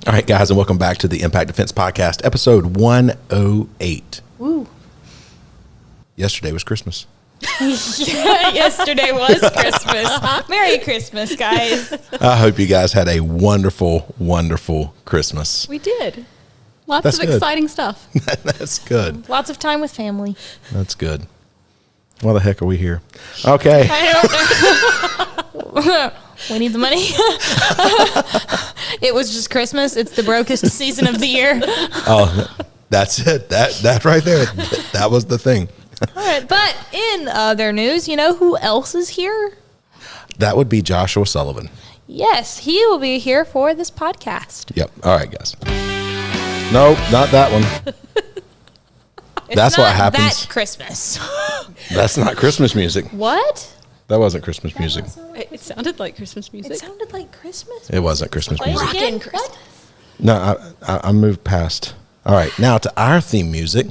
All right, guys, and welcome back to the Impact Defense Podcast, episode 108. Woo. Yesterday was Christmas. Yesterday was Christmas. Merry Christmas, guys. I hope you guys had a wonderful, wonderful Christmas. We did. Lots That's of good. exciting stuff. That's good. Lots of time with family. That's good. Why the heck are we here? Okay. I don't know. We need the money. It was just Christmas. It's the brokest season of the year. Oh, that's it. That right there. That was the thing. All right, but in other news, you know who else is here? That would be Joshua Sullivan. Yes, he will be here for this podcast. Yep. All right, guys. No, not that one. That's what happens. That's Christmas. That's not Christmas music. What? That wasn't Christmas music. It sounded like Christmas music. It sounded like Christmas. It wasn't Christmas music. Again, Christmas. No, I moved past. All right, now to our theme music.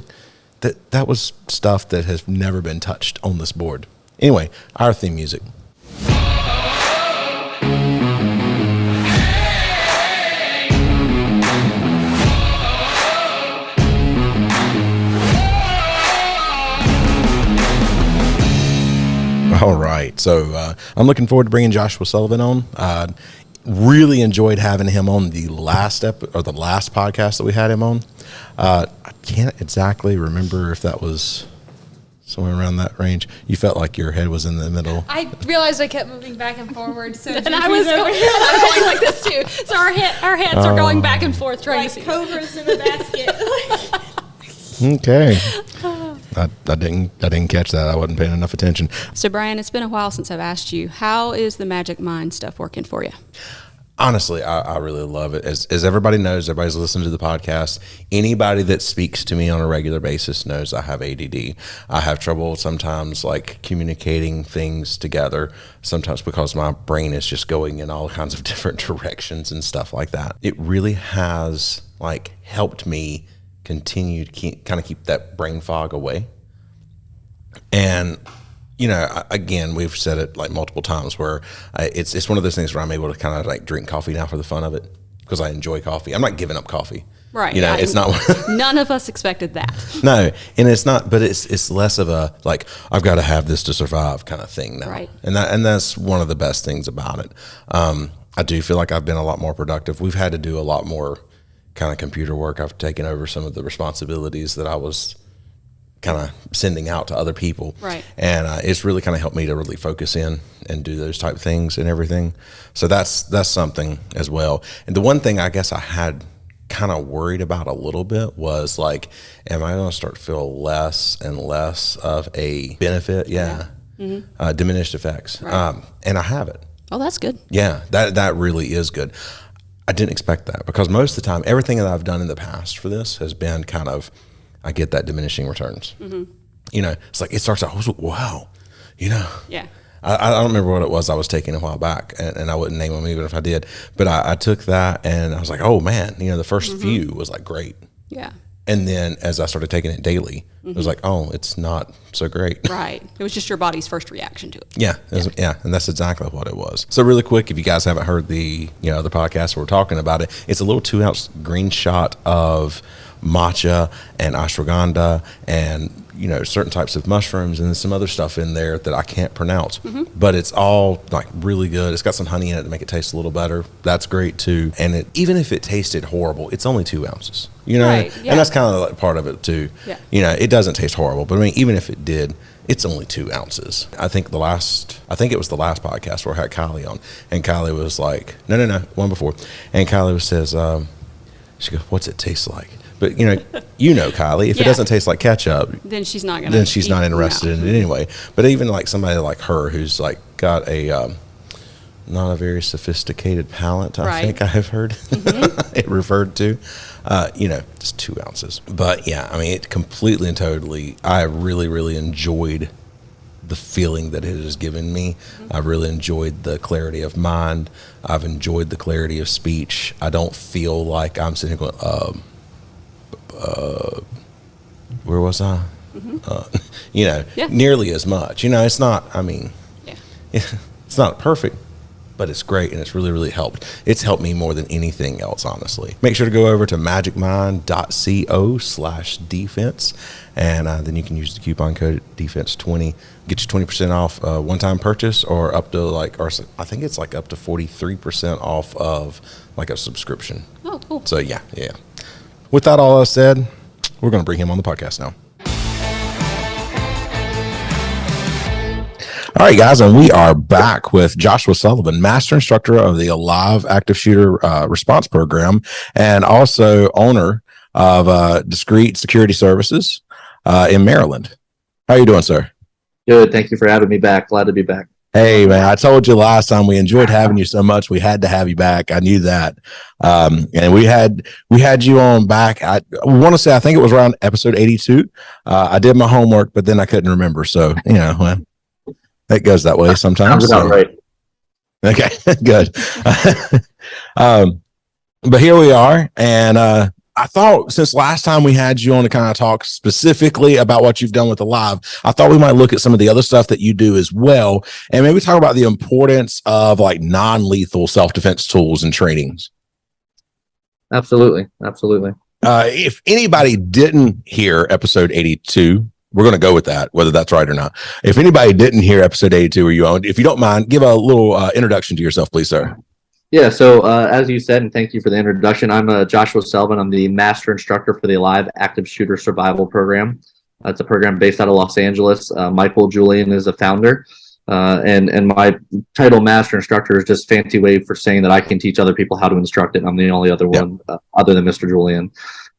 That was stuff that has never been touched on this board. Anyway, our theme music. All right, so I'm looking forward to bringing Joshua Sullivan on. Really enjoyed having him on the last podcast that we had him on. I can't exactly remember if that was somewhere around that range. You felt like your head was in the middle. I realized I kept moving back and forward, so And I was going like this too. So our heads are going back and forth trying to see. cobras in a basket. Okay. I didn't catch that. I wasn't paying enough attention. So Brian, it's been a while since I've asked you, how is the Magic Mind stuff working for you? Honestly, I really love it. As everybody knows, everybody's listening to the podcast. Anybody that speaks to me on a regular basis knows I have ADD. I have trouble sometimes like communicating things together, sometimes because my brain is just going in all kinds of different directions and stuff like that. It really has like helped me continue to keep that brain fog away. And you know, again, we've said it like multiple times where it's one of those things where I'm able to kind of like drink coffee now for the fun of it because I enjoy coffee. I'm not giving up coffee. Right. You know, it's not. None of us expected that. No, and it's not, but it's less of a like I've got to have this to survive kind of thing now. Right. And that's one of the best things about it. I do feel like I've been a lot more productive. We've had to do a lot more kind of computer work. I've taken over some of the responsibilities that I was kind of sending out to other people. Right. And it's really kind of helped me to really focus in and do those type of things and everything. So that's something as well. And the one thing I guess I had kind of worried about a little bit was like, am I going to start to feel less and less of a benefit? Yeah. Mm-hmm. Diminished effects. Right. And I have it. Oh, that's good. Yeah, that really is good. I didn't expect that because most of the time, everything that I've done in the past for this has been kind of, I get that diminishing returns. Mm-hmm. You know, it's like it starts out, I was like, wow, you know. Yeah. I don't remember what it was I was taking a while back, and I wouldn't name them even if I did. But I took that, and I was like, oh, man, you know, the first few was like great. Yeah. And then as I started taking it daily, it was like, oh, it's not so great. Right. It was just your body's first reaction to it. Yeah, and that's exactly what it was. So really quick, if you guys haven't heard the other podcast where we're talking about it, it's a little 2-ounce green shot of matcha and ashwagandha and certain types of mushrooms and some other stuff in there that I can't pronounce, but it's all like really good. It's got some honey in it to make it taste a little better. That's great too. And even if it tasted horrible, it's only 2 ounces, Right, yeah. And that's kind of like part of it too. Yeah. It doesn't taste horrible, but I mean, even if it did, it's only 2 ounces. I think it was the last podcast where I had Kylie on, and Kylie was like, no, one before. And Kylie says, she goes, what's it taste like? But Kylie, if it doesn't taste like ketchup, then she's not interested in it anyway. But even like somebody like her who's like got a not a very sophisticated palate, I think I have heard it referred to. Just 2 ounces. But yeah, I mean, it completely and totally. I really, really enjoyed the feeling that it has given me. I've really enjoyed the clarity of mind. I've enjoyed the clarity of speech. I don't feel like I'm sitting here going, where was I? Nearly as much. It's not, I mean, it's not perfect, but it's great, and it's really, really helped. It's helped me more than anything else, honestly. Make sure to go over to magicmind.co/defense, and then you can use the coupon code defense20, get you 20% off one-time purchase, or up to I think it's like up to 43% off of like a subscription. Oh, cool. So yeah. With that all said, we're going to bring him on the podcast now. All right, guys, and we are back with Joshua Sullivan, Master Instructor of the Alive Active Shooter Response Program, and also owner of Discreet Security Services in Maryland. How are you doing, sir? Good. Thank you for having me back. Glad to be back. Hey, man, I told you last time we enjoyed having you so much. We had to have you back. I knew that. And we had you on back. I want to say, I think it was around episode 82. I did my homework, but then I couldn't remember. So, it goes that way sometimes. Sounds about right. Okay, good. But here we are. And I thought since last time we had you on to kind of talk specifically about what you've done with Alive, I thought we might look at some of the other stuff that you do as well. And maybe talk about the importance of like non-lethal self-defense tools and trainings. Absolutely. If anybody didn't hear episode 82, we're going to go with that, whether that's right or not. If anybody didn't hear episode 82 or you owned, if you don't mind, give a little introduction to yourself, please, sir. Yeah. So as you said, and thank you for the introduction, I'm Joshua Sullivan. I'm the Master Instructor for the Alive Active Shooter Survival Program. It's a program based out of Los Angeles. Michael Julian is the founder. And my title Master Instructor is just fancy way for saying that I can teach other people how to instruct it. I'm the only other one other than Mr. Julian.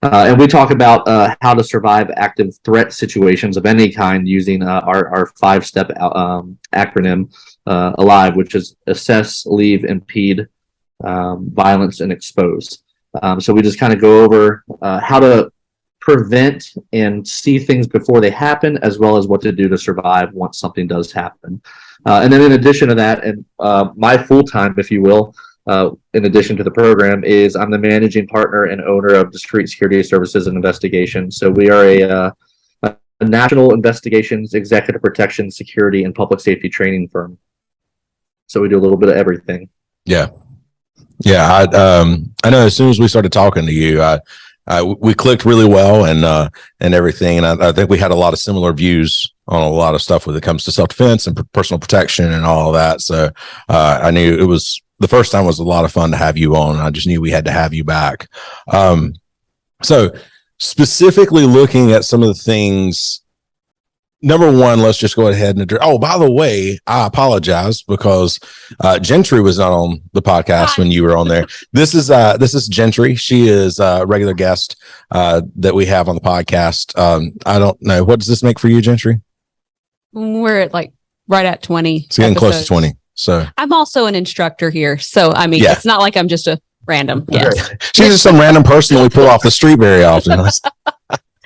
And we talk about how to survive active threat situations of any kind using our 5-step acronym, ALIVE, which is assess, leave, impede, violence, and expose. So we just kind of go over how to prevent and see things before they happen, as well as what to do to survive once something does happen. And then in addition to that, and my full-time, if you will, in addition to the program, is I'm the managing partner and owner of Discreet Security Services and Investigations. So we are a national investigations, executive protection, security, and public safety training firm. So we do a little bit of everything. Yeah. I know as soon as we started talking to you, we clicked really well and everything. And I think we had a lot of similar views on a lot of stuff when it comes to self-defense and personal protection and all of that. So I knew it was the first time was a lot of fun to have you on. I just knew we had to have you back. So specifically looking at some of the things, number one, let's just go ahead and address. Oh, by the way, I apologize because Gentry was not on the podcast when you were on there. This is Gentry. She is a regular guest that we have on the podcast. I don't know. What does this make for you, Gentry? We're at right at 20. It's getting close to 20. So I'm also an instructor here. So, I mean, It's not like I'm just a random. Yes. She's just some random person that we pull off the street very often.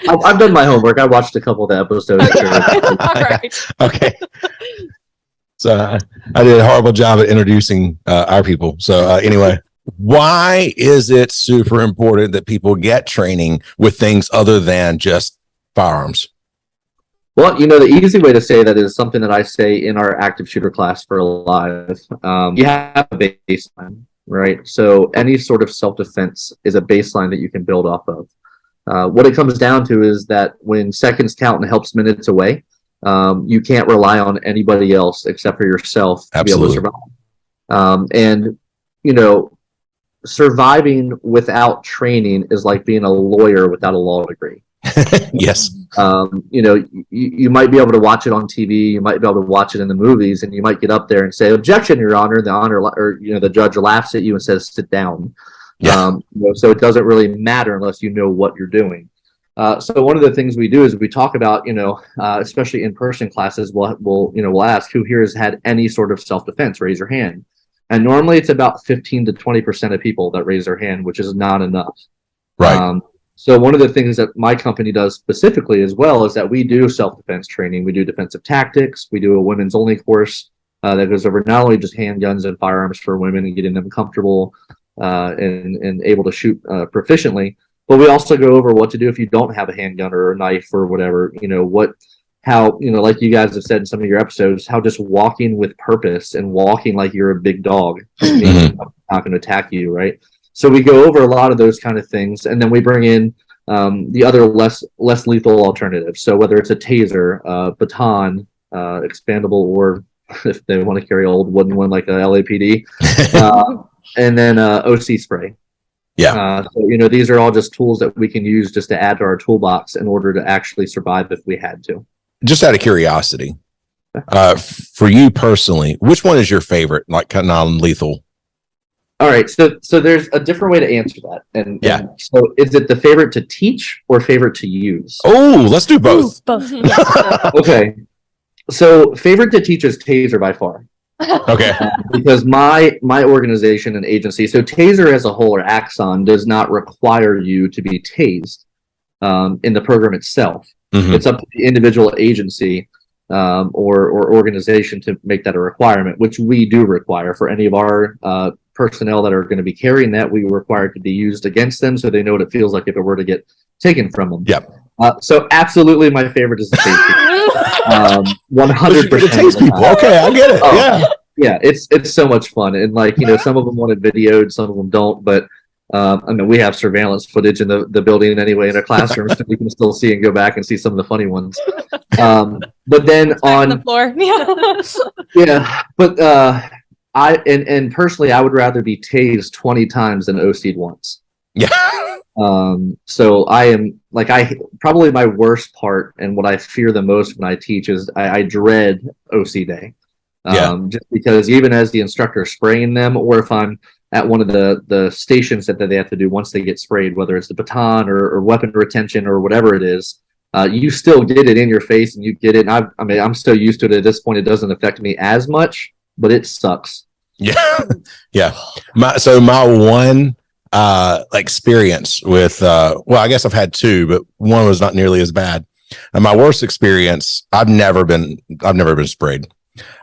I've done my homework. I watched a couple of the episodes. All right. Okay. So I did a horrible job at introducing our people. So anyway, why is it super important that people get training with things other than just firearms? Well, the easy way to say that is something that I say in our active shooter class for Alive. You have a baseline, right? So any sort of self-defense is a baseline that you can build off of. What it comes down to is that when seconds count and helps minutes away, you can't rely on anybody else except for yourself to be able to survive. And surviving without training is like being a lawyer without a law degree. Yes. You might be able to watch it on TV, you might be able to watch it in the movies, and you might get up there and say, "Objection, Your Honor." The judge laughs at you and says, "Sit down." Yeah. So it doesn't really matter unless you know what you're doing. So one of the things we do is we talk about, especially in-person classes, we'll ask who here has had any sort of self-defense, raise your hand. And normally it's about 15 to 20% of people that raise their hand, which is not enough. Right. So one of the things that my company does specifically as well is that we do self-defense training. We do defensive tactics. We do a women's only course that goes over not only just handguns and firearms for women and getting them comfortable and able to shoot proficiently, but we also go over what to do if you don't have a handgun or a knife or whatever. how, like you guys have said in some of your episodes, how just walking with purpose and walking like you're a big dog is not going to attack you, right? So we go over a lot of those kind of things, and then we bring in the other less lethal alternatives. So whether it's a taser, baton, expandable, or if they want to carry an old wooden one like a LAPD, and then OC spray. Yeah. So these are all just tools that we can use just to add to our toolbox in order to actually survive if we had to. Just out of curiosity, for you personally, which one is your favorite, like non-lethal? All right, so there's a different way to answer that, and so is it the favorite to teach or favorite to use? Oh, let's do both. Ooh, both. Yeah. Okay, so favorite to teach is Taser by far. Okay. Because my organization and agency, so Taser as a whole or Axon does not require you to be tased in the program itself. It's up to the individual agency or organization to make that a requirement, which we do require for any of our personnel that are going to be carrying that. We require it to be used against them so they know what it feels like if it were to get taken from them. Yep. So absolutely my favorite is the Taser. 100%. The taste people. Okay, I get it. Yeah, it's so much fun. And some of them want it videoed, some of them don't, but we have surveillance footage in the building anyway in our classrooms, so we can still see and go back and see some of the funny ones. But then on the floor. but I personally I would rather be tased 20 times than OC'd once. Yeah. So I am probably my worst part and what I fear the most when I teach is I dread OC day. Just because even as the instructor spraying them, or if I'm at one of the stations that they have to do once they get sprayed, whether it's the baton or weapon retention or whatever it is, you still get it in your face and you get it. And I'm still used to it at this point. It doesn't affect me as much, but it sucks. Yeah. Yeah. My one experience with I guess I've had two, but one was not nearly as bad. And my worst experience, I've never been sprayed.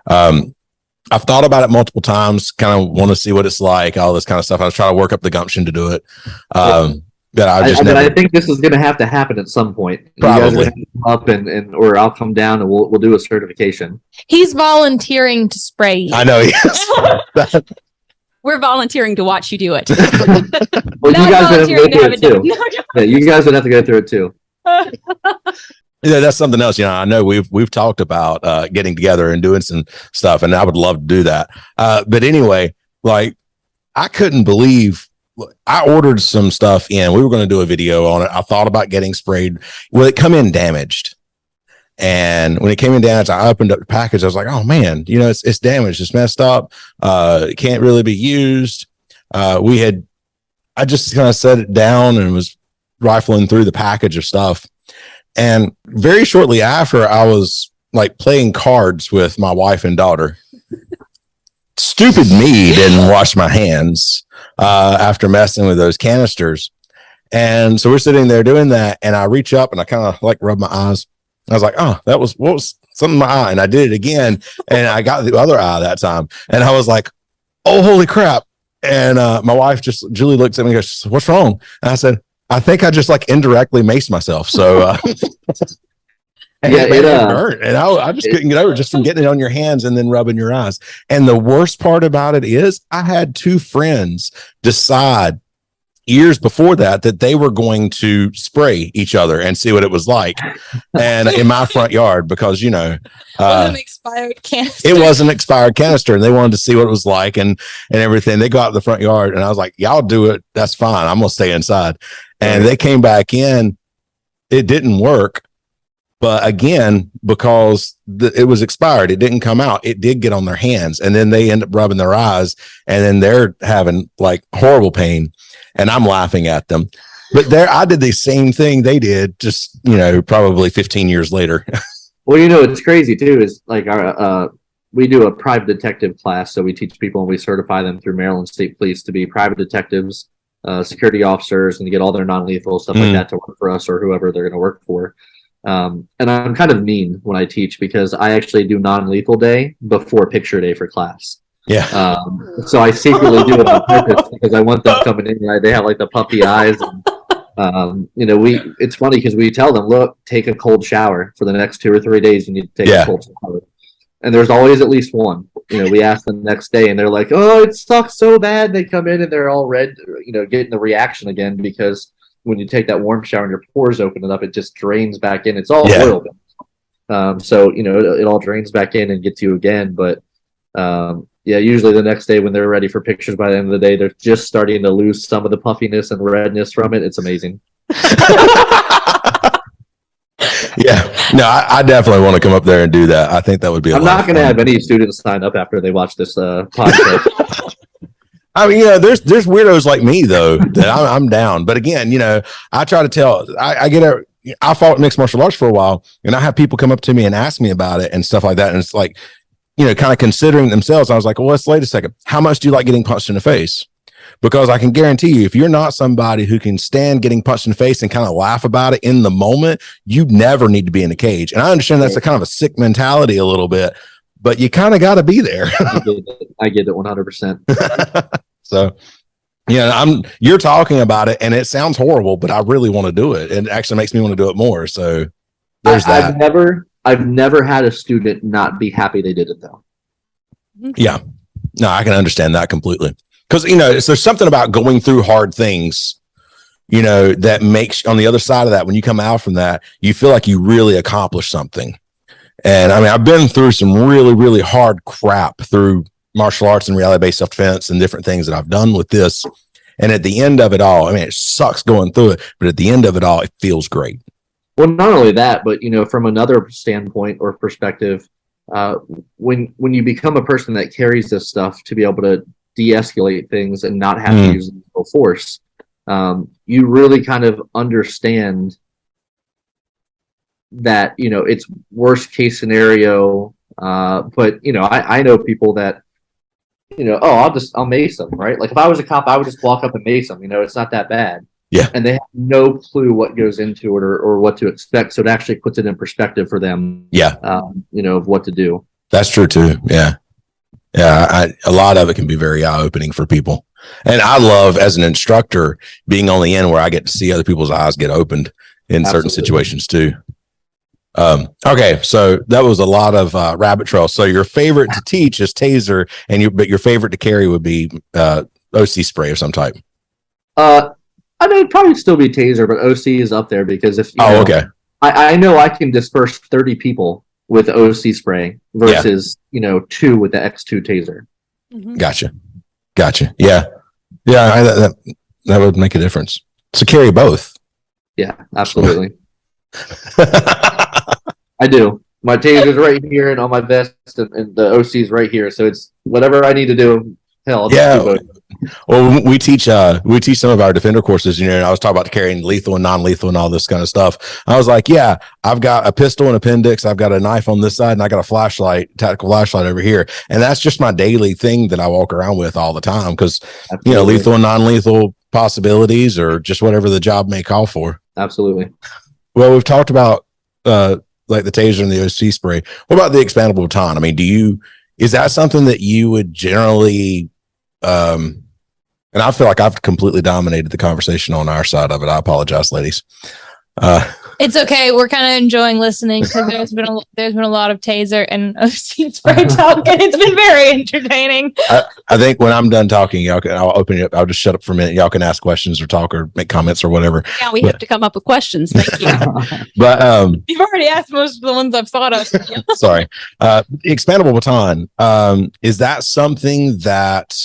I've thought about it multiple times, kind of want to see what it's like, all this kind of stuff. I was trying to work up the gumption to do it. But I think this is going to have to happen at some point. Probably. You guys are going to come up or I'll come down and we'll do a certification. He's volunteering to spray you. I know. Yes. We're volunteering to watch you do it. Well, you guys would have to go through it too. Yeah, you guys would have to go through it too. Yeah, that's something else. I know we've talked about getting together and doing some stuff, and I would love to do that. But anyway, I couldn't believe I ordered some stuff in. We were going to do a video on it. I thought about getting sprayed. Well, it come in damaged. And when it came in damaged, I opened up the package. I was like, oh man, it's damaged. It's messed up. It can't really be used. I just kind of set it down and was rifling through the package of stuff. And very shortly after, I was playing cards with my wife and daughter. Stupid me didn't wash my hands after messing with those canisters. And so we're sitting there doing that. And I reach up and I kind of rub my eyes. I was like, oh, what was something in my eye? And I did it again. And I got the other eye that time. And I was like, oh, holy crap. And my wife Julie looks at me and goes, what's wrong? And I said, I think I just indirectly maced myself. So it hurt. And I just couldn't get over it just from getting it on your hands and then rubbing your eyes. And the worst part about it is I had two friends decide years before that they were going to spray each other and see what it was like. And in my front yard, because, It was an expired canister. It was an expired canister and they wanted to see what it was like and everything. They go out to the front yard and I was like, y'all do it. That's fine. I'm going to stay inside. And they came back in. It didn't work. But again, because it was expired, it didn't come out. It did get on their hands. And then they end up rubbing their eyes. And then they're having horrible pain. And I'm laughing at them. But I did the same thing they did, just, probably 15 years later. Well, it's crazy too, is we do a private detective class. So we teach people and we certify them through Maryland State Police to be private detectives, security officers, and to get all their non-lethal stuff like that to work for us or whoever they're going to work for. And I'm kind of mean when I teach because I actually do non-lethal day before picture day for class. Yeah. So I secretly do it on purpose because I want them coming in. Right? They have the puffy eyes. And It's funny because we tell them, look, take a cold shower for the next 2 or 3 days. You need to take a cold shower. And there's always at least one. We ask them the next day and they're like, oh, it sucks so bad. They come in and they're all red, getting the reaction again, because when you take that warm shower and your pores open up, it just drains back in. It's all oil. So, it all drains back in and gets you again. But usually the next day when they're ready for pictures, by the end of the day, they're just starting to lose some of the puffiness and redness from it. It's amazing. No, I definitely want to come up there and do that. I think that would be. I'm not going to have any students sign up after they watch this podcast. I mean, there's weirdos like me though that I'm down. But again, I try to tell. I fought mixed martial arts for a while, and I have people come up to me and ask me about it and stuff like that. And it's like, kind of considering themselves. I was like, well, let's wait a second. How much do you like getting punched in the face? Because I can guarantee you, if you're not somebody who can stand getting punched in the face and kind of laugh about it in the moment, you never need to be in a cage. And I understand that's a kind of a sick mentality a little bit, but you kind of got to be there. I get it 100%. So, you're talking about it and it sounds horrible, but I really want to do it. It actually makes me want to do it more. So there's that. I've never had a student not be happy they did it though. Yeah. No, I can understand that completely. Because, there's something about going through hard things, that makes, on the other side of that, when you come out from that, you feel like you really accomplished something. And I mean, I've been through some really, really hard crap through martial arts and reality-based self-defense and different things that I've done with this. And at the end of it all, I mean, it sucks going through it, but at the end of it all, it feels great. Well, not only that, but, from another standpoint or perspective, when you become a person that carries this stuff to be able to de-escalate things and not have to use lethal force, you really kind of understand that it's worst case scenario, but I know people that I'll mace them, right? Like if I was a cop, I would just walk up and mace them. It's not that bad. Yeah, and they have no clue what goes into it or what to expect, so it actually puts it in perspective for them. Of what to do. That's true too. Yeah, a lot of it can be very eye-opening for people. And I love, as an instructor, being on the end where I get to see other people's eyes get opened in certain situations too. Okay, so that was a lot of rabbit trail. So your favorite to teach is taser, but your favorite to carry would be OC spray of some type. I mean, it'd probably still be taser, but OC is up there because if okay. I know I can disperse 30 people with OC spray versus 2 with the X2 taser. Mm-hmm. Gotcha. Yeah. That would make a difference. So carry both. Yeah, absolutely. I do. My taser's right here and on my vest, and the OC's right here. So it's whatever I need to do. Hell, I'll just do both. Well, we teach some of our defender courses, and I was talking about carrying lethal and non-lethal and all this kind of stuff. I was like, yeah, I've got a pistol and appendix. I've got a knife on this side, and I got a tactical flashlight over here. And that's just my daily thing that I walk around with all the time because, lethal and non-lethal possibilities or just whatever the job may call for. Absolutely. Well, we've talked about like the taser and the OC spray. What about the expandable baton? I mean, is that something that you would generally and I feel like I've completely dominated the conversation on our side of it. I apologize, ladies. It's okay. We're kind of enjoying listening because there's been a lot of taser and OC spray talk, and it's been very entertaining. I think when I'm done talking, I'll open it up. I'll just shut up for a minute. Y'all can ask questions or talk or make comments or whatever. Yeah, we have to come up with questions. Thank you. But you've already asked most of the ones I've thought of. Sorry. Expandable baton. Is that something that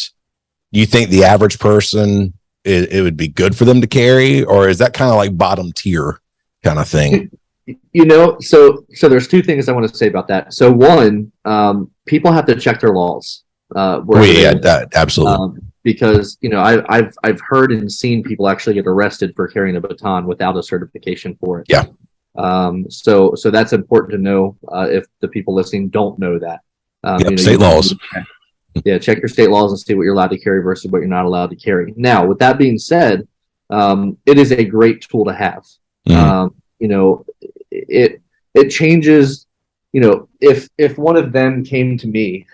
you think the average person it would be good for them to carry, or is that kind of like bottom tier kind of thing? So there's 2 things I want to say about that. So one, people have to check their laws. Absolutely. Because I've heard and seen people actually get arrested for carrying a baton without a certification for it. Yeah. So that's important to know if the people listening don't know that. State laws. Check your state laws and see what you're allowed to carry versus what you're not allowed to carry. Now, with that being said, it is a great tool to have. Mm-hmm. It changes. If one of them came to me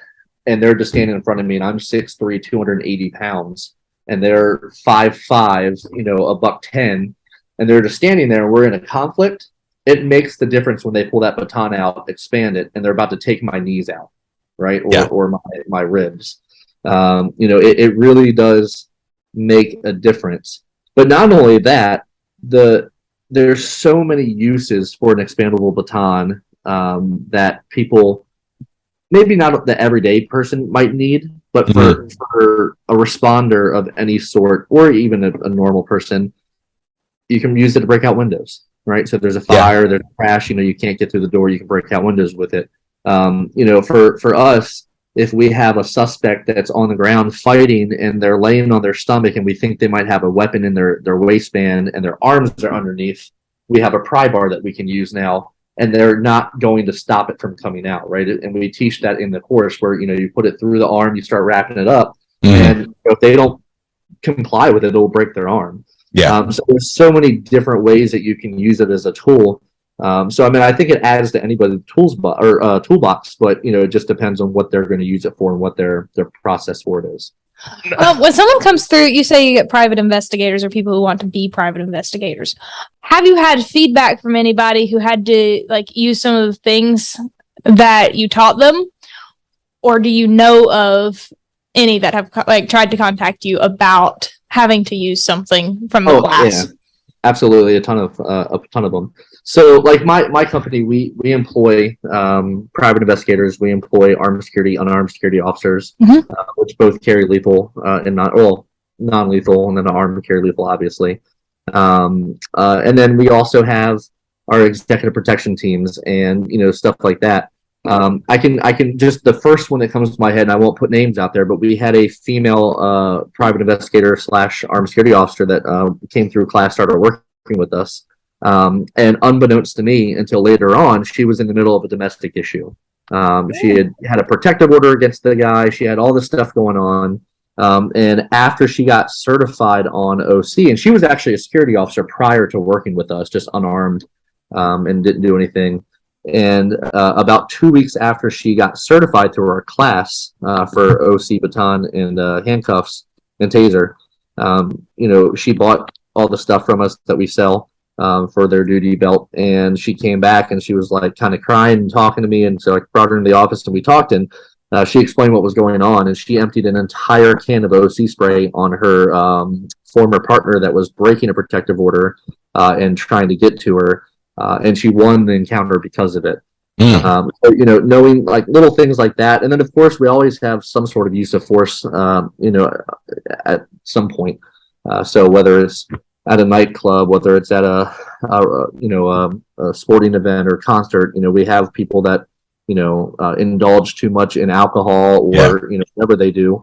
and they're just standing in front of me and I'm 6'3", 280 pounds, and they're 5'5", $110, and they're just standing there and we're in a conflict, it makes the difference when they pull that baton out, expand it, and they're about to take my knees out, right? Or my ribs. It really does make a difference. But not only that, there's so many uses for an expandable baton that people, maybe not the everyday person might need, but for a responder of any sort, or even a normal person, you can use it to break out windows, right? So if there's a fire, there's a crash, you can't get through the door, you can break out windows with it. For us, if we have a suspect that's on the ground fighting and they're laying on their stomach and we think they might have a weapon in their waistband and their arms are underneath, we have a pry bar that we can use now, and they're not going to stop it from coming out, right? And we teach that in the course where, you put it through the arm, you start wrapping it up, and if they don't comply with it, it'll break their arm. So there's so many different ways that you can use it as a tool. I think it adds to anybody's toolbox, but it just depends on what they're going to use it for and what their process for it is. When someone comes through, you say you get private investigators or people who want to be private investigators. Have you had feedback from anybody who had to use some of the things that you taught them, or do you know of any that have tried to contact you about having to use something from the class? Yeah. Absolutely, a ton of them. So, my company, we employ private investigators. We employ armed security, unarmed security officers, which both carry lethal and non-lethal, and then armed carry lethal, obviously. And then we also have our executive protection teams and stuff like that. I can just, the first one that comes to my head, and I won't put names out there, but we had a female private investigator / armed security officer that came through class, started working with us. And unbeknownst to me, until later on, she was in the middle of a domestic issue. She had a protective order against the guy. She had all this stuff going on. And after she got certified on OC, and she was actually a security officer prior to working with us, just unarmed, and didn't do anything. And about 2 weeks after she got certified through our class for OC baton and handcuffs and taser, she bought all the stuff from us that we sell for their duty belt. And she came back and she was kind of crying and talking to me. And so I brought her into the office and we talked, and she explained what was going on. And she emptied an entire can of OC spray on her former partner that was breaking a protective order and trying to get to her. And she won the encounter because of it. Knowing little things like that. And then, of course, we always have some sort of use of force, at some point. So whether it's at a nightclub, whether it's at a sporting event or concert, we have people that, indulge too much in alcohol or, whatever they do.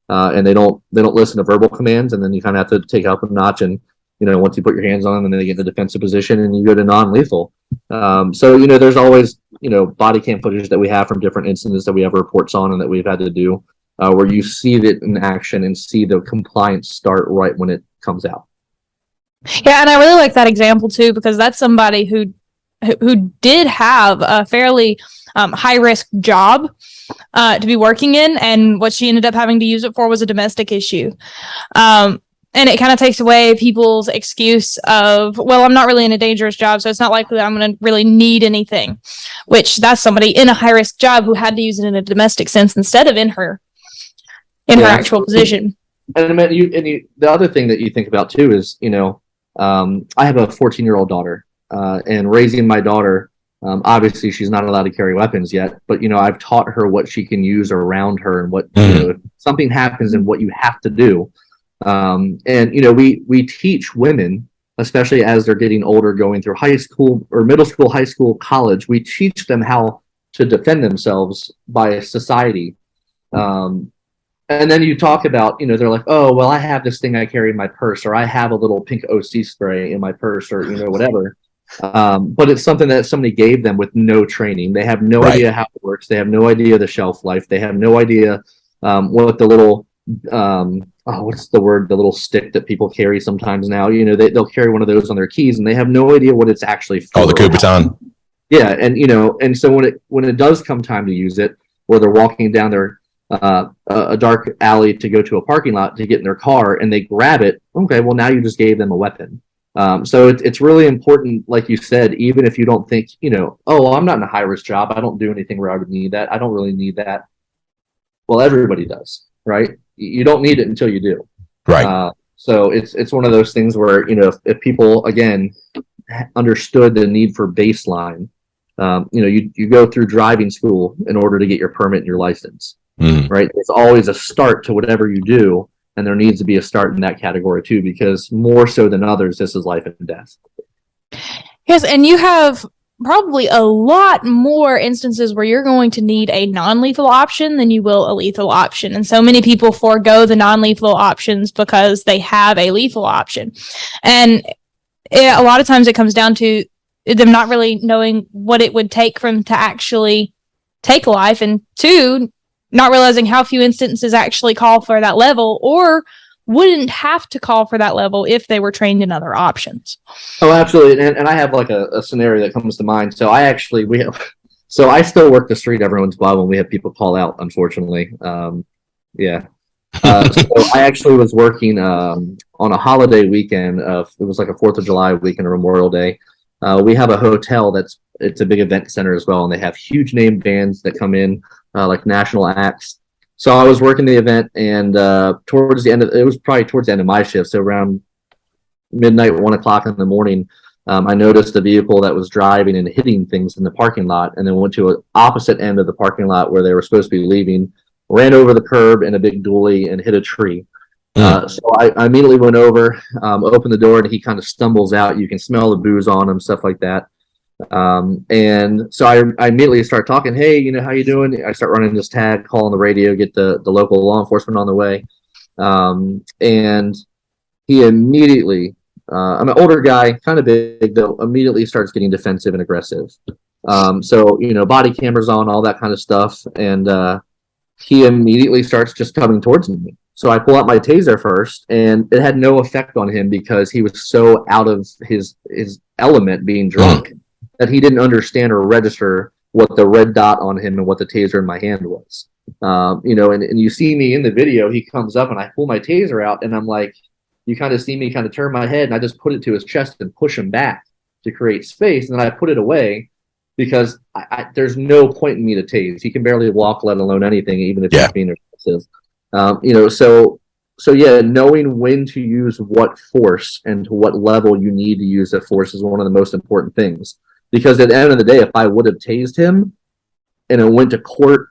And they don't listen to verbal commands. And then you kind of have to take up a notch, and once you put your hands on them, and then they get in the defensive position and you go to non-lethal. There's always, body cam footage that we have from different incidents that we have reports on and that we've had to do, where you see it in action and see the compliance start right when it comes out. Yeah, and I really like that example too, because that's somebody who did have a fairly high-risk job to be working in, and what she ended up having to use it for was a domestic issue. And it kind of takes away people's excuse of, well, I'm not really in a dangerous job, so it's not likely that I'm going to really need anything, which that's somebody in a high-risk job who had to use it in a domestic sense instead of in her actual position. And the other thing that you think about too is, I have a 14-year-old daughter, and raising my daughter, obviously she's not allowed to carry weapons yet, but, I've taught her what she can use around her and what, if something happens and what you have to do. We teach women, especially as they're getting older, going through high school or middle school, high school, college, we teach them how to defend themselves by society. And then you talk about, they're like, oh, well, I have this thing I carry in my purse, or I have a little pink OC spray in my purse, or, whatever. But it's something that somebody gave them with no training. They have no idea how it works. They have no idea the shelf life. They have no idea what the little what's the word? The little stick that people carry sometimes now. They'll carry one of those on their keys, and they have no idea what it's actually for. Oh, the coup baton. Yeah, and so when it does come time to use it, or they're walking down a dark alley to go to a parking lot to get in their car, and they grab it. Okay, well now you just gave them a weapon. So it's really important, like you said, even if you don't think, oh, well, I'm not in a high risk job. I don't do anything where I would need that. I don't really need that. Well, everybody does, right? You don't need it until you do. Right. So it's one of those things where, if people, again, understood the need for baseline, you go through driving school in order to get your permit and your license, right? There's always a start to whatever you do. And there needs to be a start in that category too, because more so than others, this is life and death. Yes, and you have probably a lot more instances where you're going to need a non-lethal option than you will a lethal option. And so many people forego the non-lethal options because they have a lethal option. And a lot of times it comes down to them not really knowing what it would take for them to actually take life, and two, not realizing how few instances actually call for that level or wouldn't have to call for that level if they were trained in other options. Oh, absolutely. And I have like a scenario that comes to mind. So I still work the street every once in a while when we have people call out, unfortunately. Yeah. So I actually was working on a holiday weekend. It was like a 4th of July weekend or Memorial Day. We have a hotel it's a big event center as well, and they have huge name bands that come in, like national acts. So I was working the event, and towards the end of my shift, so around midnight, 1 o'clock in the morning, I noticed a vehicle that was driving and hitting things in the parking lot, and then went to an opposite end of the parking lot where they were supposed to be leaving, ran over the curb in a big dually and hit a tree. So I immediately went over, opened the door, and he kind of stumbles out. You can smell the booze on him, stuff like that. And so I immediately start talking, hey, how you doing? I start running this tag, calling the radio, get the local law enforcement on the way. And he immediately, I'm an older guy, kind of big, though, immediately starts getting defensive and aggressive. So, body cameras on, all that kind of stuff. And he immediately starts just coming towards me. So I pull out my taser first, and it had no effect on him because he was so out of his element, being drunk, that he didn't understand or register what the red dot on him and what the taser in my hand was. And you see me in the video, he comes up and I pull my taser out, and I'm like, you kind of see me kind of turn my head, and I just put it to his chest and push him back to create space. And then I put it away because there's no point in me to tase. He can barely walk, let alone anything, even if he's being aggressive. So yeah, knowing when to use what force and to what level you need to use that force is one of the most important things. Because at the end of the day, if I would have tased him and it went to court,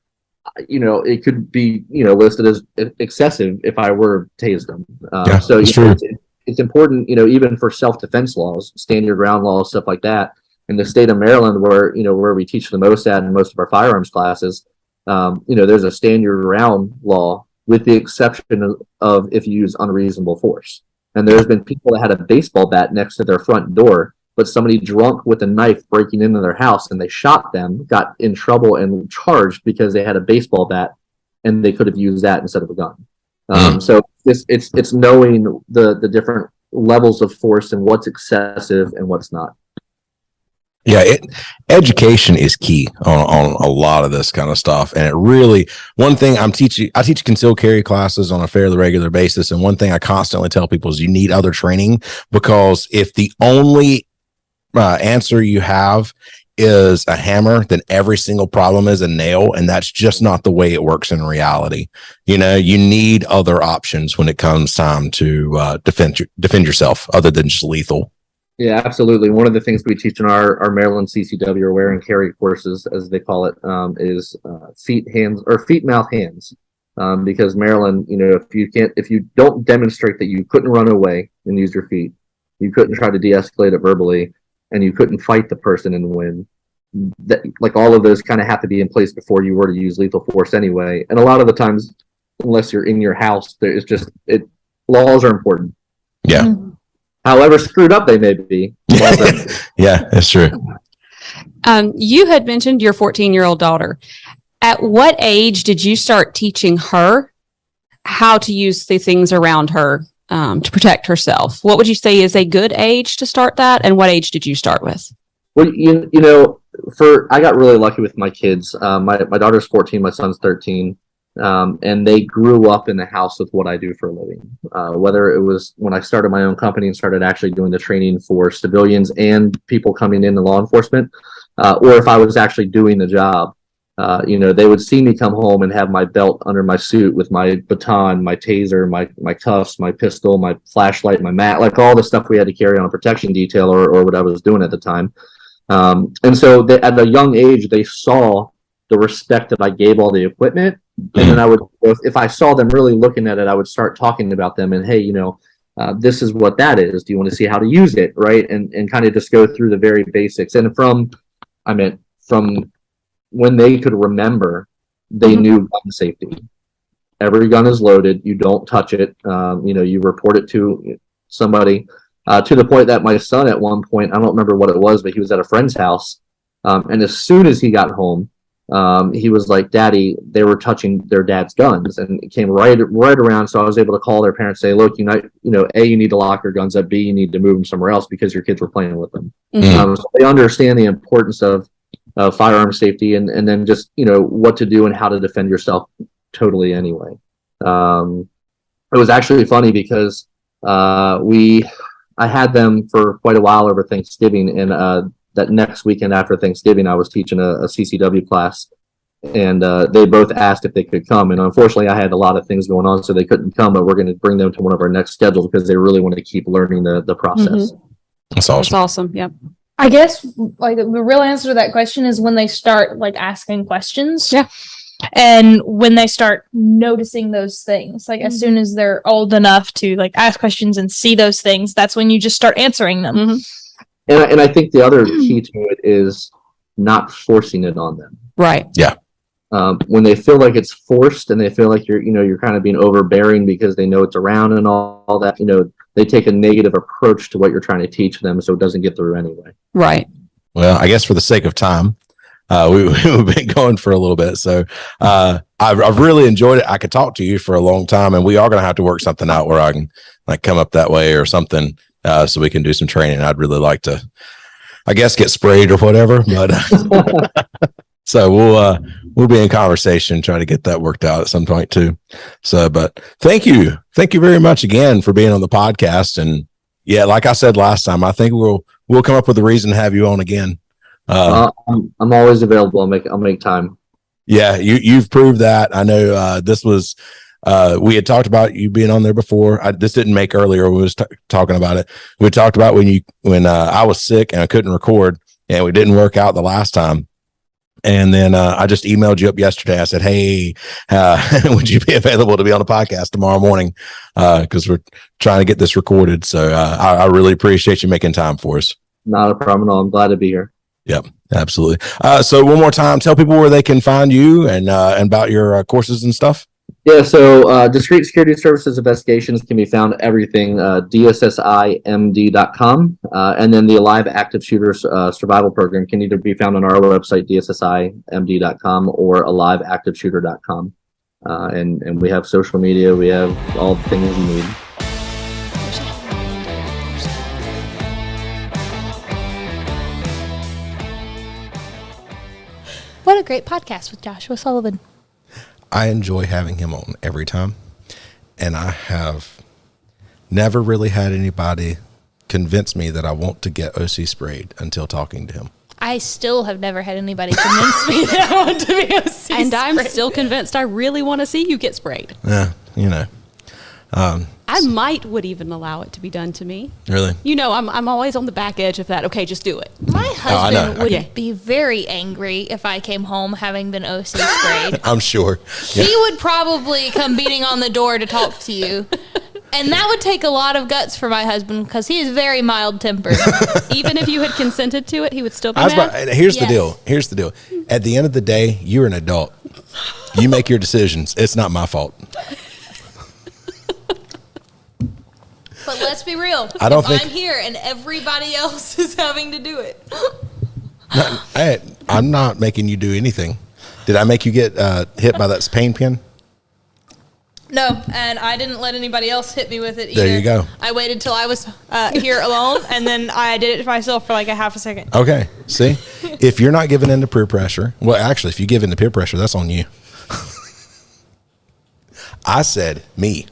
it could be, listed as excessive if I were tased him. So it's important, even for self-defense laws, stand your ground laws, stuff like that. In the state of Maryland, where we teach the most at in most of our firearms classes, there's a stand your ground law, with the exception of if you use unreasonable force. And there's been people that had a baseball bat next to their front door, but somebody drunk with a knife breaking into their house, and they shot them, got in trouble and charged because they had a baseball bat and they could have used that instead of a gun. So it's knowing the different levels of force and what's excessive and what's not. Yeah, education is key on a lot of this kind of stuff. And it really, one thing I teach concealed carry classes on a fairly regular basis. And one thing I constantly tell people is you need other training, because if the only answer you have is a hammer, then every single problem is a nail. And that's just not the way it works in reality. You need other options when it comes time to defend yourself other than just lethal. Yeah, absolutely. One of the things we teach in our Maryland CCW, or wear and carry courses, as they call it, is feet, mouth, hands. Because Maryland, if you don't demonstrate that you couldn't run away and use your feet, you couldn't try to de-escalate it verbally, and you couldn't fight the person and win, that, like, all of those kind of have to be in place before you were to use lethal force anyway. And a lot of the times, unless you're in your house, laws are important. Yeah. Mm-hmm. However screwed up they may be. Yeah, that's true. You had mentioned your 14-year-old daughter. At what age did you start teaching her how to use the things around her to protect herself? What would you say is a good age to start that? And what age did you start with? Well, I got really lucky with my kids. My daughter's 14, my son's 13. and they grew up in the house with what I do for a living. Whether it was when I started my own company and started actually doing the training for civilians and people coming into law enforcement, or if I was actually doing the job, they would see me come home and have my belt under my suit with my baton, my taser, my cuffs, my pistol, my flashlight, my mat, like all the stuff we had to carry on a protection detail or what I was doing at the time. And so at a young age, they saw the respect that I gave all the equipment. And then I would, if I saw them really looking at it, I would start talking about them and, hey, this is what that is. Do you want to see how to use it? Right. And kind of just go through the very basics. And from when they could remember, they knew gun safety. Every gun is loaded. You don't touch it. You report it to somebody, to the point that my son at one point, I don't remember what it was, but he was at a friend's house. And as soon as he got home, he was like, Daddy, they were touching their dad's guns, and it came right around. So I was able to call their parents, say, look, A, you need to lock your guns up. B, you need to move them somewhere else because your kids were playing with them. So they understand the importance of firearm safety and then just, what to do and how to defend yourself totally anyway. It was actually funny because I had them for quite a while over Thanksgiving, and that next weekend after Thanksgiving, I was teaching a CCW class, and they both asked if they could come. And unfortunately, I had a lot of things going on, so they couldn't come, but we're going to bring them to one of our next schedules because they really want to keep learning the process. That's awesome. That's awesome. Yep. I guess like the real answer to that question is when they start like asking questions. Yeah. And when they start noticing those things, like as soon as they're old enough to like ask questions and see those things, that's when you just start answering them. And I think the other key to it is not forcing it on them. Right. Yeah. When they feel like it's forced and they feel like you're kind of being overbearing because they know it's around and all that, they take a negative approach to what you're trying to teach them, so it doesn't get through anyway. Right. Well, I guess for the sake of time, we've been going for a little bit, so I've really enjoyed it. I could talk to you for a long time, and we are going to have to work something out where I can like come up that way or something, so we can do some training. I'd really like to, I guess, get sprayed or whatever, but so we'll be in conversation, try to get that worked out at some point too. So, but thank you very much again for being on the podcast. And yeah, like I said last time, I think we'll come up with a reason to have you on again. I'm always available. I'll make time. Yeah, you've proved that. I know this was we had talked about you being on there before. This didn't make earlier. We was talking about it. We talked about when I was sick and I couldn't record, and we didn't work out the last time. And then I just emailed you up yesterday. I said, hey, would you be available to be on the podcast tomorrow morning? Because we're trying to get this recorded. So I really appreciate you making time for us. Not a problem at all. I'm glad to be here. Yep, absolutely. So one more time, tell people where they can find you and about your courses and stuff. Yeah, so Discreet Security Services Investigations can be found at everything, DSSIMD.com. And then the Alive Active Shooter Survival Program can either be found on our website, DSSIMD.com, or AliveActiveShooter.com. And we have social media. We have all the things you need. What a great podcast with Joshua Sullivan. I enjoy having him on every time, and I have never really had anybody convince me that I want to get OC sprayed until talking to him. I still have never had anybody convince me that I want to be OC sprayed. And I'm still convinced I really want to see you get sprayed. Yeah, I would even allow it to be done to me. Really? I'm always on the back edge of that. Okay, just do it. My husband would be very angry if I came home having been OC sprayed. I'm sure. Yeah. He would probably come beating on the door to talk to you. And that would take a lot of guts for my husband because he is very mild-tempered. Even if you had consented to it, he would still be mad? Here's the deal. At the end of the day, you're an adult. You make your decisions. It's not my fault. But let's be real. I'm here and everybody else is having to do it. I'm not making you do anything. Did I make you get hit by that pain pin? No, and I didn't let anybody else hit me with it either. There you go. I waited till I was here alone, and then I did it myself for like a half a second. Okay, see? If you're not giving in to peer pressure, well, actually, if you give in to peer pressure, that's on you. I said me.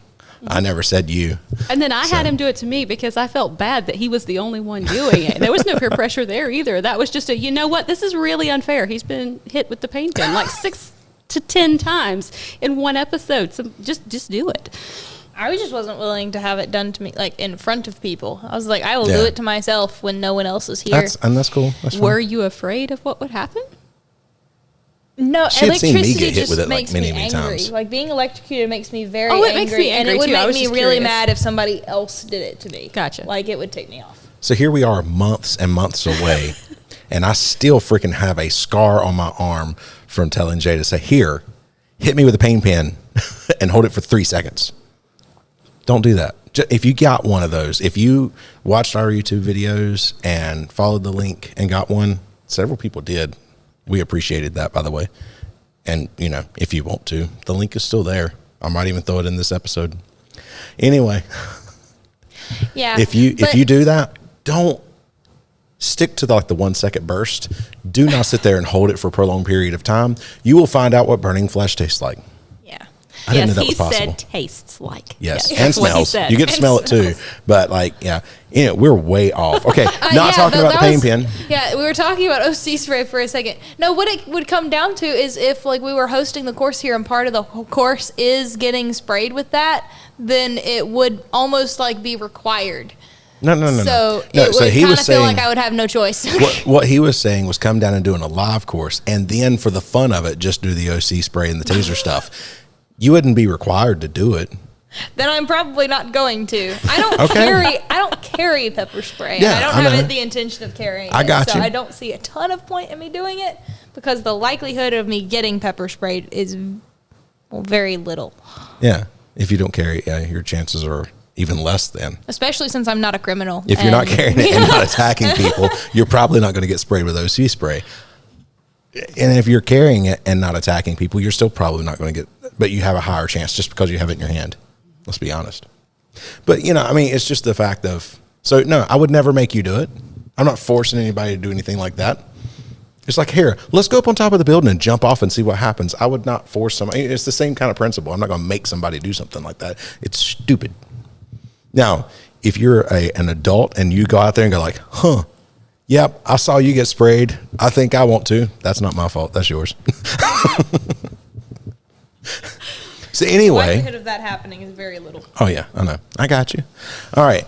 I never said you. And then I had him do it to me because I felt bad that he was the only one doing it. There was no peer pressure there either. That was just you know what? This is really unfair. He's been hit with the pain pen like 6 to 10 times in one episode. So just do it. I just wasn't willing to have it done to me like in front of people. I was like, I will do it to myself when no one else is here. That's cool. That's fine. Were you afraid of what would happen? No, she had seen me electricity get hit just with it makes like me many angry. times. Like being electrocuted makes me very it angry, makes me and angry it would too. I make was me just really curious. mad if somebody else did it to me. Gotcha. Like it would tick me off. So here we are months and months away, and I still freaking have a scar on my arm from telling Jay to say, here, hit me with a pain pen and hold it for 3 seconds. Don't do that. If you got one of those, if you watched our YouTube videos and followed the link and got one, several people did. We appreciated that, by the way. And, you know, if you want to, the link is still there. I might even throw it in this episode. Anyway, Yeah. if you do that, don't stick to the 1 second burst. Do not sit there and hold it for a prolonged period of time. You will find out what burning flesh tastes like. Yeah. I didn't know that he was possible. said tastes like. Yes, and that's what he smells. said. You get to And smell it too. But we're way off. Okay, not talking about the pain pen. Yeah, we were talking about OC spray for a second. No, what it would come down to is if we were hosting the course here and part of the course is getting sprayed with that, then it would almost be required. No. So No, it so would he kind was of feel like saying- I would have no choice. What he was saying was come down and doing a live course, and then for the fun of it, just do the OC spray and the taser stuff. You wouldn't be required to do it. Then I'm probably not going to. I don't carry pepper spray. Yeah, I don't I have know. the intention of carrying I it. got So you. I don't see a ton of point in me doing it because the likelihood of me getting pepper sprayed is very little. Yeah, if you don't carry it, your chances are even less then. Especially since I'm not a criminal. If you're not and- carrying it and not attacking people, you're probably not going to get sprayed with OC spray. And if you're carrying it and not attacking people, you're still probably not going to get, but you have a higher chance just because you have it in your hand. Let's be honest. But, it's just the fact of, so no, I would never make you do it. I'm not forcing anybody to do anything like that. It's like, here, let's go up on top of the building and jump off and see what happens. I would not force somebody. It's the same kind of principle. I'm not going to make somebody do something like that. It's stupid. Now, if you're an adult and you go out there and go yep, I saw you get sprayed. I think I want to. That's not my fault. That's yours. So The anyway. likelihood of that happening is very little. Oh, yeah, I know. I got you. All right.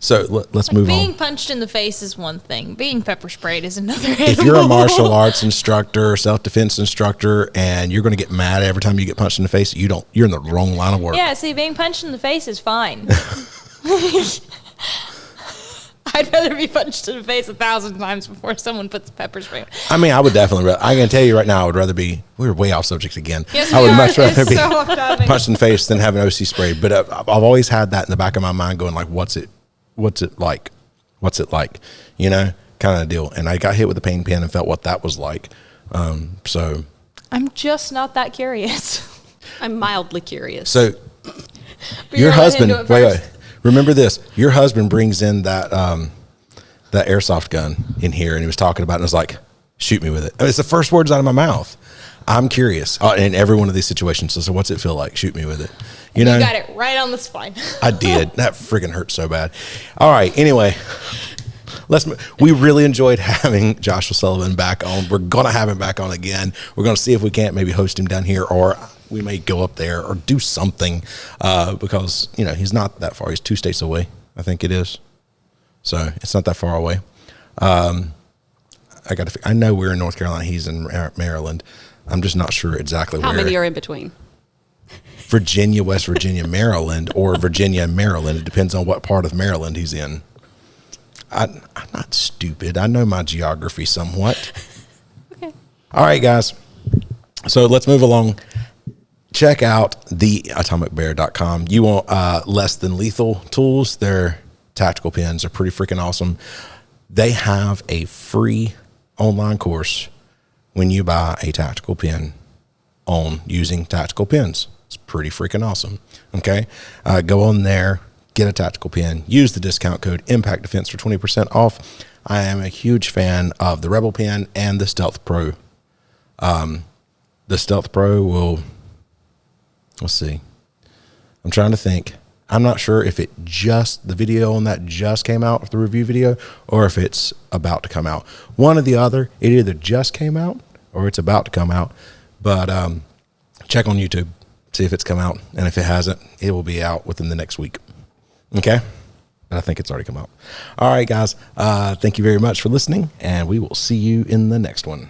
So let's move Being on. punched in the face is one thing. Being pepper sprayed is another. If you're a martial arts instructor, self-defense instructor, and you're going to get mad every time you get punched in the face, you're in the wrong line of work. Yeah, see, being punched in the face is fine. I'd rather be punched in the face 1,000 times before someone puts pepper spray. I mean, I would definitely. I can tell you right now, I would rather be. We're way off subject again. Yes, I we would are. much rather It's be so off topic. punched in the face than have an OC spray. But I've always had that in the back of my mind, going what's it like? What's it like? Kind of deal. And I got hit with a pain pen and felt what that was like. So I'm just not that curious. I'm mildly curious. So But your you're gonna let him husband, do it wait, first? remember this. Your husband brings in that airsoft gun in here, and he was talking about it, and I was like, shoot me with it. It's the first words out of my mouth. I'm curious in every one of these situations. So what's it feel like? Shoot me with it. You know, You got it right on the spine. I did. That friggin' hurt so bad. All right. Anyway, we really enjoyed having Joshua Sullivan back on. We're going to have him back on again. We're going to see if we can't maybe host him down here, or we may go up there or do something because, he's not that far. He's 2 states away, I think it is. So it's not that far away. I know we're in North Carolina. He's in Maryland. I'm just not sure exactly How where. many are in between? Virginia, West Virginia, Maryland, or Virginia and Maryland. It depends on what part of Maryland he's in. I'm not stupid. I know my geography somewhat. Okay. All right, guys. So let's move along. Check out theatomicbear.com. You want less than lethal tools. Their tactical pens are pretty freaking awesome. They have a free online course when you buy a tactical pen on using tactical pens. It's pretty freaking awesome. Okay. Go on there, get a tactical pen, use the discount code Impact Defense for 20% off. I am a huge fan of the Rebel pen and the Stealth Pro. The Stealth Pro will Let's see. I'm trying to think. I'm not sure if the video on that just came out, the review video, or if it's about to come out. One or the other. It either just came out or it's about to come out. But check on YouTube, see if it's come out. And if it hasn't, it will be out within the next week. Okay? I think it's already come out. All right, guys. Thank you very much for listening, and we will see you in the next one.